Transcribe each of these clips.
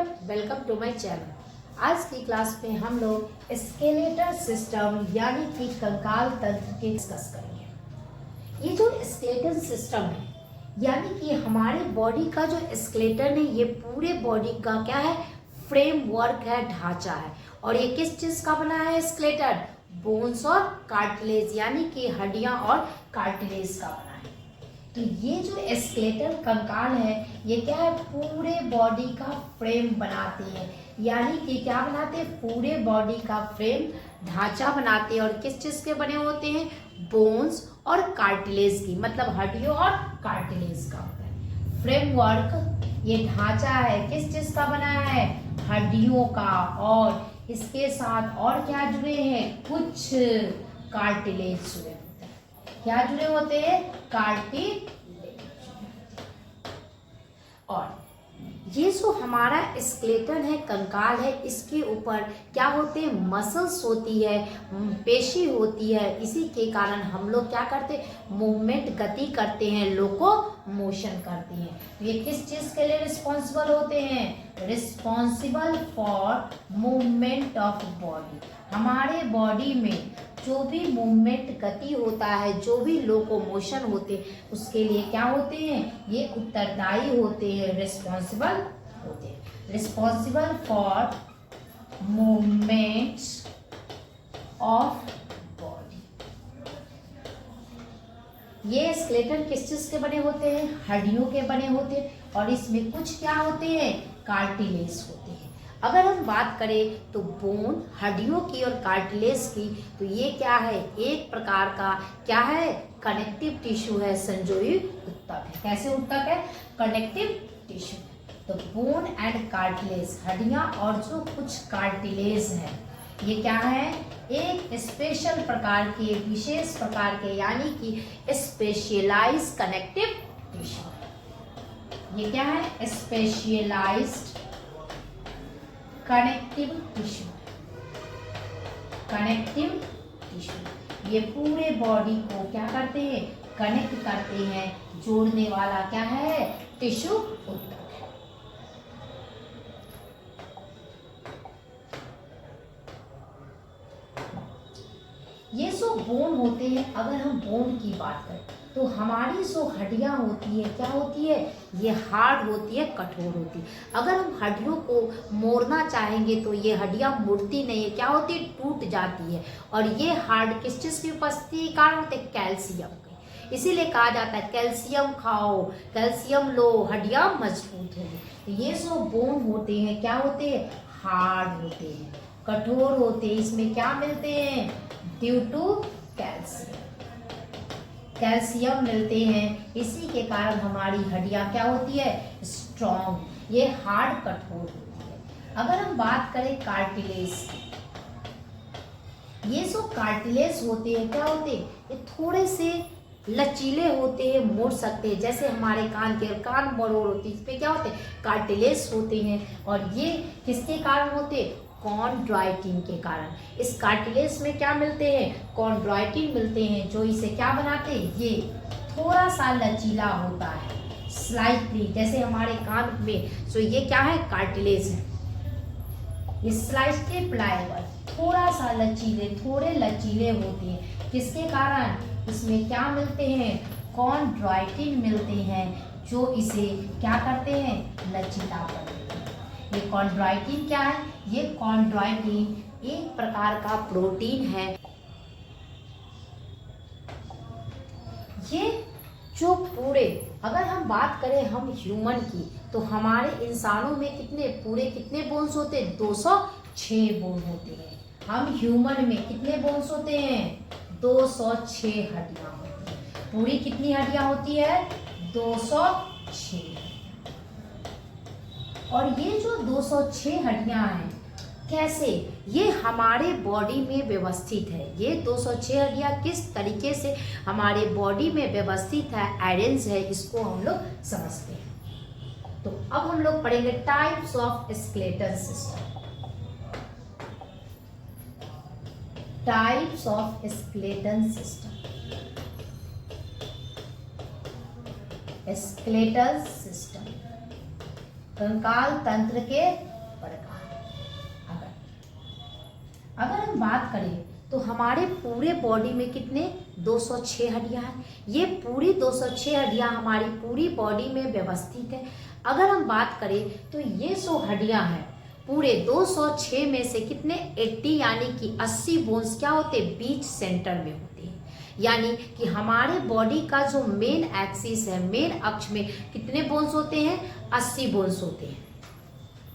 Everyone, welcome to my channel. आज की class में हम लोग स्केलेटल सिस्टम यानी कि कंकाल तंत्र के डिस्कस करेंगे। ये जो स्केलेटल सिस्टम है यानी कि हमारे बॉडी का जो स्केलेटन है, ये पूरे बॉडी का क्या है, फ्रेमवर्क है, ढांचा है। और ये किस चीज का बना है स्केलेटन? बोन्स और कार्टिलेज यानी कि हड्डियां और कार्टिलेज का बना है। तो ये जो स्केलेटल कंकाल है ये क्या है, पूरे बॉडी का फ्रेम बनाते हैं। यानी कि क्या बनाते हैं, पूरे बॉडी का फ्रेम ढांचा बनाते हैं। और किस चीज के बने होते हैं? बोन्स और कार्टिलेज की, मतलब हड्डियों और कार्टिलेज का होता है फ्रेमवर्क। ये ढांचा है किस चीज का बना है? हड्डियों का। और इसके साथ और क्या जुड़े हैं? कुछ कार्टिलेज जुड़े होते हैं। क्या जुड़े होते हैं? कार्टिलेज। और ये जो हमारा स्केलेटन है, कंकाल है, इसके ऊपर क्या होते हैं? मसल्स होती है, पेशी होती है। इसी के कारण हम लोग क्या करते हैं? मूवमेंट, गति करते हैं, लोकोमोशन करते हैं। ये किस चीज के लिए रिस्पॉन्सिबल होते हैं? Responsible for movement of body. हमारे बॉडी में जो भी मूवमेंट, गति होता है, जो भी लोकोमोशन होते हैं, उसके लिए क्या होते हैं? ये उत्तरदायी होते हैं, रिस्पॉन्सिबल होते हैं। Responsible for movement of body. ये स्केलेटन किस चीज के बने होते हैं? हड्डियों के बने होते हैं। और इसमें कुछ क्या होते हैं? कार्टिलेज होते हैं। अगर हम बात करें तो बोन, हड्डियों की और कार्टिलेज की, तो ये क्या है? एक प्रकार का क्या है? कनेक्टिव टिश्यू है, संयोजी ऊतक है। कैसे ऊतक है? Connective tissue. तो बोन एंड कार्टिलेज, हड्डियां और जो कुछ कार्टिलेज है, ये क्या है? एक स्पेशल प्रकार के, विशेष प्रकार के, यानी कि स्पेशलाइज्ड कनेक्टिव टिश्यू। ये क्या है? Specialised connective tissue. Connective tissue ये पूरे बॉडी को क्या करते हैं? कनेक्ट करते हैं। जोड़ने वाला क्या है? टिश्यू ऊतक है। ये जो बोन होते हैं, अगर हम बोन की बात करें तो हमारी जो हड्डियां होती है, क्या होती है? ये हार्ड होती है, कठोर होती है। अगर हम हड्डियों को मोड़ना चाहेंगे तो ये हड्डियां मुड़ती नहीं है, क्या होती है? टूट जाती है। और ये हार्ड किस चीज की उपस्थिति के कारण होते हैं? कैल्शियम की। इसीलिए कहा जाता है कैल्शियम खाओ, कैल्शियम लो, हड्डियां मजबूत होगी। तो ये जो बोन होते हैं क्या होते हैं? हार्ड होते हैं, कठोर होते हैं। इसमें क्या मिलते हैं? ड्यू टू कैल्शियम, कैल्शियम मिलते हैं। इसी के कारण हमारी हड्डियां क्या होती है? स्ट्रॉन्ग, ये हार्ड, कठोर होती है। अगर हम बात करें कार्टिलेज की, ये जो कार्टिलेज होते हैं क्या होते हैं? ये थोड़े से लचीले होते हैं, मोड़ सकते हैं। जैसे हमारे कान के कान मरोड़ होती है, इसमें क्या होते हैं? कार्टिलेज होते हैं। और ये किसके कारण होते हैं? कॉन्ड्राइटिन के कारण। इस कार्टिलेज में क्या मिलते हैं? कॉन्ड्राइटिन मिलते हैं, जो इसे क्या बनाते हैं? ये थोड़ा सा लचीला होता है, स्लाइटली, जैसे हमारे कान में। सो ये क्या है? कार्टिलेज है। ये स्लाइटली प्लायबल, थोड़ा सा लचीले, थोड़े लचीले होते हैं। किसके कारण? इसमें क्या मिलते हैं? कॉन्ड्राइटिन मिलते हैं, जो इसे क्या करते हैं? लचीला बनाते हैं। ये कॉन्ड्राइटिन क्या है? ये कॉन्ड्राइटिन एक प्रकार का प्रोटीन है। ये जो पूरे, अगर हम बात करें हम ह्यूमन की, तो हमारे इंसानों में कितने बोन्स होते हैं? 206 बोन होते हैं। हम ह्यूमन में कितने बोन्स होते हैं? 206 हड्डियां होती हैं। पूरी कितनी हड्डियां होती है? 206। और ये जो 206 हड्डियां हैं, कैसे? ये हमारे बॉडी में व्यवस्थित है। ये 206 हड्डियां किस तरीके से हमारे बॉडी में व्यवस्थित है, अरेंज है, इसको हम लोग समझते हैं। तो अब हम लोग पढ़ेंगे types of skeletal system. Types of skeletal system. Skeletal system, कंकाल तंत्र के अगर हम बात करें तो हमारे पूरे बॉडी में कितने 206 हड्डियां हैं। ये पूरी 206 हड्डियां हमारी पूरी बॉडी में व्यवस्थित है। अगर हम बात करें तो ये 100 हड्डियां हैं, पूरे 206 में से कितने 80 यानी कि 80 बोन्स क्या होते हैं, बीच सेंटर में होते हैं। यानी कि हमारे बॉडी का जो मेन एक्सिस है, मेन अक्ष में कितने बोन्स होते हैं, 80 बोन्स होते हैं।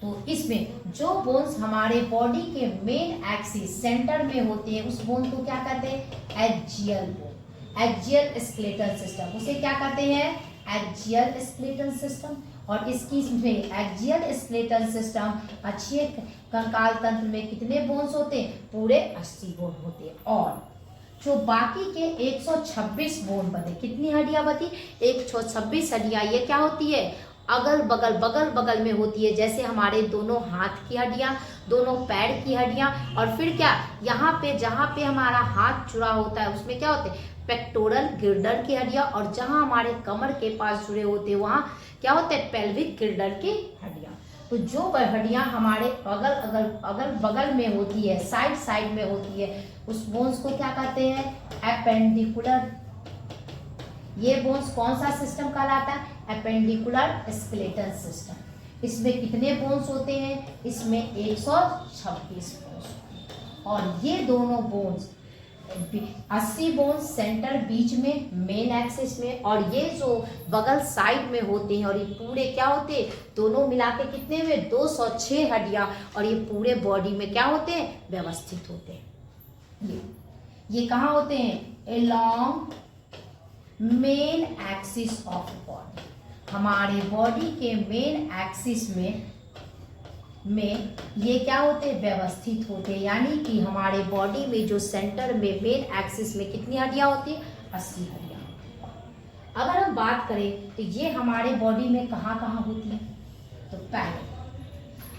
तो इसमें जो बोन्स हमारे बॉडी के मेन एक्सिस सेंटर में होते हैं उस बोन को क्या कहते हैं, axial bone, axial skeletal system. उसे क्या कहते हैं, एक्सियल स्केलेटल सिस्टम। और इसकी में एक्सियल स्केलेटल सिस्टम अक्षीय कंकाल तंत्र में कितने बोन्स होते हैं, पूरे 80 बोन होते हैं। और जो बाकी के 126 बोन बने, कितनी हड्डियां बची, 126 हड्डियां, ये क्या होती है, अगल बगल में होती है। जैसे हमारे दोनों हाथ की हड्डियां, दोनों पैर की हड्डियां, और फिर क्या, यहाँ पे जहाँ पे हमारा हाथ जुड़ा होता है उसमें क्या होते हैं, पेक्टोरल गिर्डर की हड्डियां, और जहाँ हमारे कमर के पास जुड़े होते हैं वहाँ क्या होते हैं, पेल्विक गिर्डर की हड्डियां। तो जो हड्डियां हमारे अगल बगल में होती है, साइड में होती है, उस बोन्स को क्या कहते हैं, एपेंडिकुलर। ये बोन्स कौन सा सिस्टम कहलाता है, एपेंडिकुलर स्केलेटल सिस्टम। इसमें कितने बोन्स होते हैं, इसमें 126 बोन्स। और ये दोनों बोन्स 80 बोन्स सेंटर बीच में मेन एक्सिस में, और ये जो बगल साइड में होते हैं, और ये पूरे क्या होते हैं, दोनों मिला के कितने में 206 हड्डियां, और ये पूरे बॉडी में क्या होते हैं, व्यवस्थित होते हैं। ये कहाँ होते हैं, along main axis of body. हमारे बॉडी के मेन एक्सिस में ये क्या होते हैं, व्यवस्थित होते हैं। यानी कि हमारे बॉडी में जो सेंटर में मेन एक्सिस में कितनी हड्डियां होती है, 80 हड्डियां। अगर हम बात करें तो ये हमारे बॉडी में कहाँ कहाँ होती है, तो पहले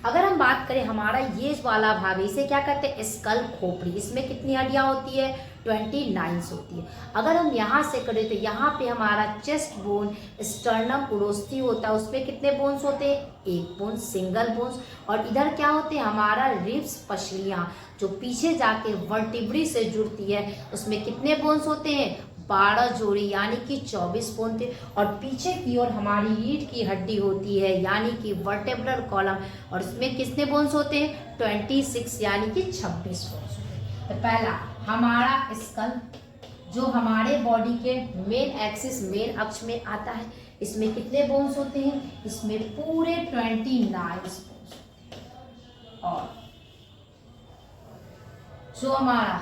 अगर हम बात करें हमारा ये वाला भाग, इसे क्या कहते हैं, स्कल खोपड़ी। इसमें कितनी हड्डियां होती है, 29 होती है। अगर हम यहाँ से करें तो यहाँ पे हमारा चेस्ट बोन, स्टर्नम उरोस्थी होता है, उसमें कितने बोन्स होते हैं, 1 बोन, सिंगल बोन्स। और इधर क्या होते हैं, हमारा रिब्स, पसलियाँ, जो पीछे जाके वर्टिब्री से जुड़ती है, उसमें कितने बोन्स होते हैं, 12 जोड़ी यानी कि 24 बोन थे। और पीछे की ओर हमारी रीढ़ की हड्डी होती है यानी कि वर्टेब्रल कॉलम, और इसमें कितने बोन्स होते हैं, 26 यानी कि 26 बोन्स होते हैं। तो पहला हमारा स्कल, जो हमारे बॉडी के मेन एक्सिस, मेन अक्ष में आता है, इसमें कितने बोन्स होते हैं, इसमें पूरे 29 बोन्स होते हैं। और जो हमारा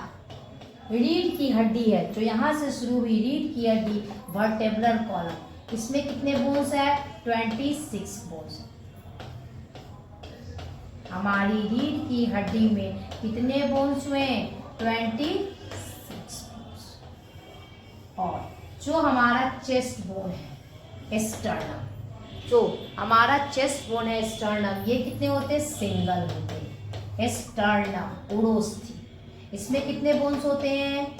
रीढ़ की हड्डी है, जो यहाँ से शुरू हुई रीढ़ की हड्डी, वर्टेब्रल कॉलम, इसमें कितने बोन्स है, 26 बोन्स। हमारी रीढ़ की हड्डी में कितने बोन्स हुए, 26 बोन्स। और जो हमारा चेस्ट बोन है, स्टर्नम, जो हमारा चेस्ट बोन है स्टर्नम, ये कितने होते हैं, सिंगल होते हैं। स्टर्नम उरोस्थी, इसमें कितने बोन्स होते हैं,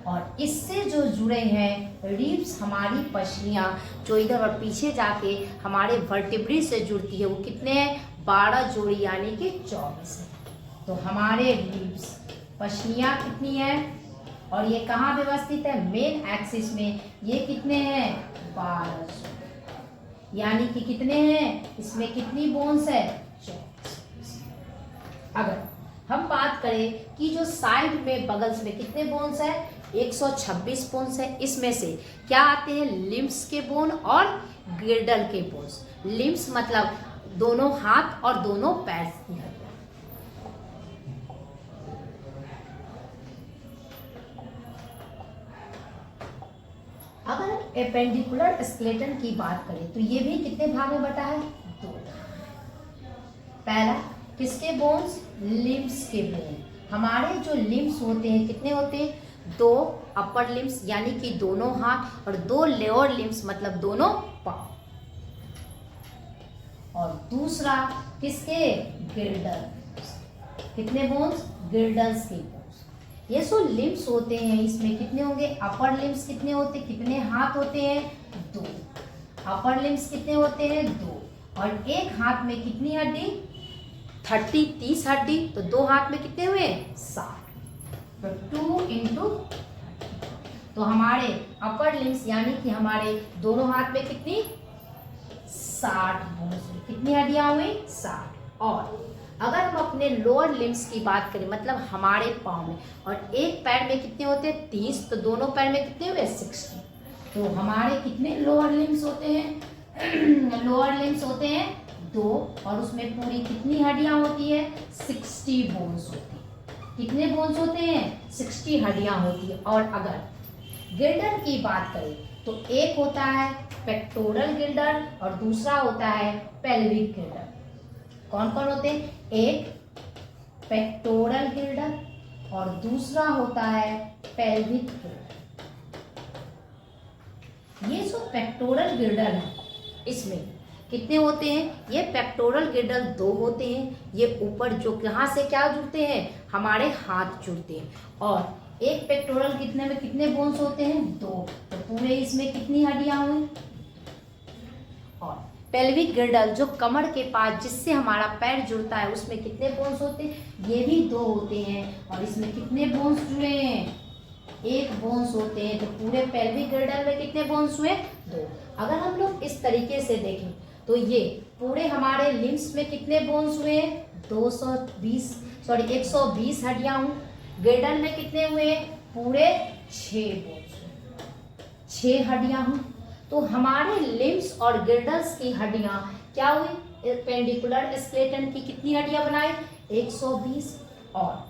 और इससे जो जुड़े हैं रिब्स, हमारी पसलियाँ, जो इधर और पीछे जाके हमारे वर्टिब्री से जुड़ती है, वो कितने हैं, 12 जोड़ी यानी कि 24 है। तो हमारे रिब्स, पसलियाँ कितनी है, और ये कहाँ व्यवस्थित है, मेन एक्सिस में, ये कितने हैं, 12 जोड़ी यानी कि कितने हैं, इसमें कितनी बोन्स है, 24। अगर हम बात करें कि जो साइड में बगल्स में कितने बोन्स है, 126 बोन्स है। इसमें से क्या आते हैं, लिम्स के बोन और गिर्डल के बोन्स। लिम्स मतलब दोनों हाथ और दोनों पैर की हड्डियां। अगर एपेंडिकुलर स्केलेटन की बात करें तो ये भी कितने भाग में बटा है, 2 भाग। पहला किसके बोन्स, लिम्स के बोन। हमारे जो लिम्स होते हैं कितने होते हैं, 2 अपर लिम्स यानी कि दोनों हाथ, और 2 लोअर लिम्स मतलब दोनों पांव। और दूसरा किसके, गिर्डल, कितने बोन्स, गिर्डल्स के बोन्स। ये जो लिम्स होते हैं इसमें कितने होंगे, अपर लिम्स कितने होते हैं, कितने हाथ होते हैं, 2। अपर लिम्स कितने होते हैं, 2, और एक हाथ में कितनी हड्डी, 30 हड्डी, तो 2 हाथ में कितने हुए 60, तो 2 इंटू, तो हमारे अपर लिम्स यानी कि हमारे दोनों हाथ में कितनी 60 बोन्स हुई। कितनी हड्डियां हुई 60। और अगर हम अपने लोअर लिम्स की बात करें, मतलब हमारे पाँव में, और एक पैर में कितने होते हैं 30, तो दोनों पैर में कितने हुए 60। तो हमारे कितने लोअर लिम्स होते हैं लोअर लिम्स होते हैं 2, और उसमें पूरी कितनी हड्डियां होती है 60 बोन्स होती है। कितने बोन्स होते हैं 60 हड्डियां होती है। और अगर गिल्डर की बात करें तो एक होता है पेक्टोरल गिल्डर और दूसरा होता है पेल्विक गिल्डर। कौन कौन होते हैं, एक पेक्टोरल गिल्डर और दूसरा होता है पेल्विक गिल्डर। ये जो पेक्टोरल गिल्डर है इसमें कितने होते हैं, ये पेक्टोरल गिल्डर 2 होते हैं। ये ऊपर जो कहाँ से क्या जुड़ते हैं, हमारे हाथ जुड़ते हैं। और एक पेक्टोरल कितने में कितने बोन्स होते हैं 2, तो पूरे इसमें कितनी हड्डियां हुई। और पेल्विक गिल्डर जो कमर के पास जिससे हमारा पैर जुड़ता है उसमें कितने बोन्स होते हैं, ये भी 2 होते हैं। और इसमें कितने बोन्स जुड़े हैं 1 बोन्स होते हैं। तो पूरे पेल्विक गिल्डर में कितने बोन्स हुए 2। अगर हम लोग इस तरीके से देखें तो ये पूरे हमारे लिम्स में कितने बोन्स हुए 120 हड्डियां हुई। गिल्डर में कितने हुए पूरे 6 बोन्स, 6 हड्डियां हुई। तो हमारे लिम्स और गिल्डर्स की हड्डियां क्या हुई, पेंडिकुलर स्केलेटन की कितनी हड्डियां बनाई 120। और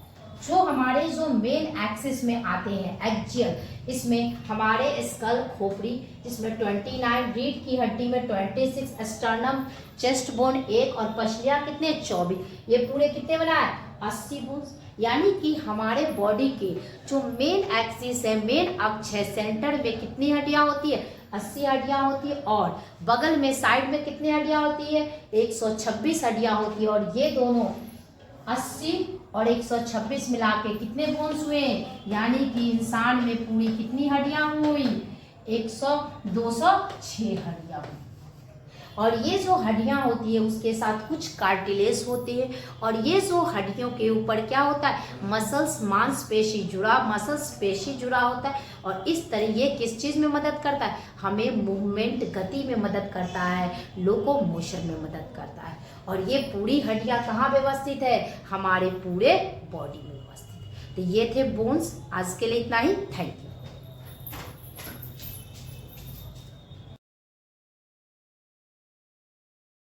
जो हमारे जो मेन एक्सिस में आते हैं एक्जियल, इसमें हमारे स्कल खोपड़ी जिसमें 29, रीढ़ की हड्डी में 26, स्टर्नम चेस्ट बोन 1 और पसलियां कितने 24। ये पूरे कितने बनाए 80 बोन्स। यानी कि हमारे बॉडी के जो मेन एक्सिस है, मेन अक्ष है, सेंटर में कितनी हड्डियां होती है 80 हड्डियां होती है। और बगल में साइड में कितनी हड्डियां होती है 126 हड्डियां होती है। और ये दोनों 80 और 126 मिला के कितने बोन्स हुए, यानी कि इंसान में पूरी कितनी हड्डियां हुई 206 हड्डियां हुई। और ये जो हड्डियां होती है उसके साथ कुछ कार्टिलेज होती है। और ये जो हड्डियों के ऊपर क्या होता है मसल्स, मांसपेशी जुड़ा होता है। और इस तरह ये किस चीज़ में मदद करता है, हमें मूवमेंट, गति में मदद करता है, लोकोमोशन में मदद करता है। और ये पूरी हड्डियां कहाँ व्यवस्थित है, हमारे पूरे बॉडी में व्यवस्थित है। तो ये थे बोन्स। आज के लिए इतना ही, थैंक यू।